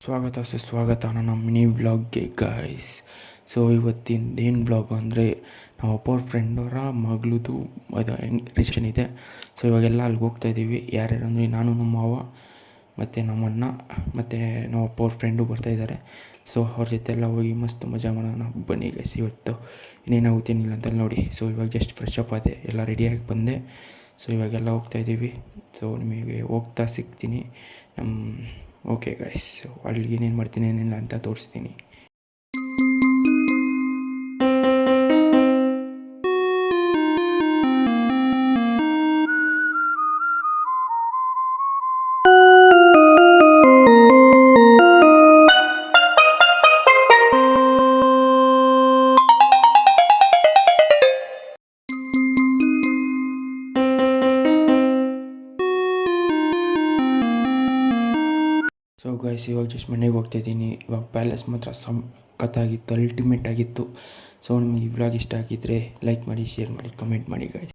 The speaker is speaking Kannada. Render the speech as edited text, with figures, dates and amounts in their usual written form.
ಸುಸ್ವಾಗತ ನನ್ನ ಮಿನಿ ವ್ಲಾಗ್ಗೆ ಗಾಯ್ಸ್. ಸೊ ಇವತ್ತಿಂದೇನು ವ್ಲಾಗು ಅಂದರೆ ನಮ್ಮ ಅಪ್ಪವ್ರ ಫ್ರೆಂಡವರ ಮಗಳದು ಅದು ರಿಸೆಪ್ಷನ್ ಇದೆ. ಸೊ ಇವಾಗೆಲ್ಲ ಅಲ್ಲಿಗೆ ಹೋಗ್ತಾಯಿದ್ದೀವಿ. ಯಾರ್ಯಾರು ಅಂದರೆ ನಾನು, ನಮ್ಮ ಅವ್ವ ಮತ್ತು ನಮ್ಮಣ್ಣ ಮತ್ತು ನಮ್ಮ ಅಪ್ಪವ್ರ ಫ್ರೆಂಡು ಬರ್ತಾಯಿದ್ದಾರೆ. ಸೊ ಅವ್ರ ಜೊತೆ ಎಲ್ಲ ಹೋಗಿ ಮಸ್ತ್ ಮಜಾ ಮಾಡೋಣ ಬನ್ನಿ ಗೈಸ್. ಇವತ್ತು ಇನ್ನೇನಾಗುತ್ತೆ ಏನಿಲ್ಲ ಅಂತ ನೋಡಿ. ಸೊ ಇವಾಗ ಜಸ್ಟ್ ಫ್ರೆಶ್ ಅಪ್ ಆದೆ, ಎಲ್ಲ ರೆಡಿಯಾಗಿ ಬಂದೆ. ಸೊ ಇವಾಗೆಲ್ಲ ಹೋಗ್ತಾಯಿದ್ದೀವಿ. ಸೊ ನಿಮಗೆ ಹೋಗ್ತಾ ಸಿಗ್ತೀನಿ. ಓಕೆ ಗೈಸ್, ಅಲ್ಲಿಗೆ ಏನೇನು ಮಾಡ್ತೀನಿ ಏನಿಲ್ಲ ಅಂತ ತೋರಿಸ್ತೀನಿ. ಸೊ ಗೈಸ್, ಇವಾಗ ಜಸ್ಟ್ ಮನೆಗೆ ಹೋಗ್ತಾಯಿದ್ದೀನಿ. ಇವಾಗ ಪ್ಯಾಲೇಸ್ ಮಾತ್ರ ಸಖತ್ತಾಗಿತ್ತು, ಅಲ್ಟಿಮೇಟ್ ಆಗಿತ್ತು. ಸೊ ನಿಮಗೆ ಈ ವ್ಲಾಗ್ ಇಷ್ಟ ಆಗಿದ್ದರೆ ಲೈಕ್ ಮಾಡಿ, ಶೇರ್ ಮಾಡಿ, ಕಮೆಂಟ್ ಮಾಡಿ ಗೈಸ್.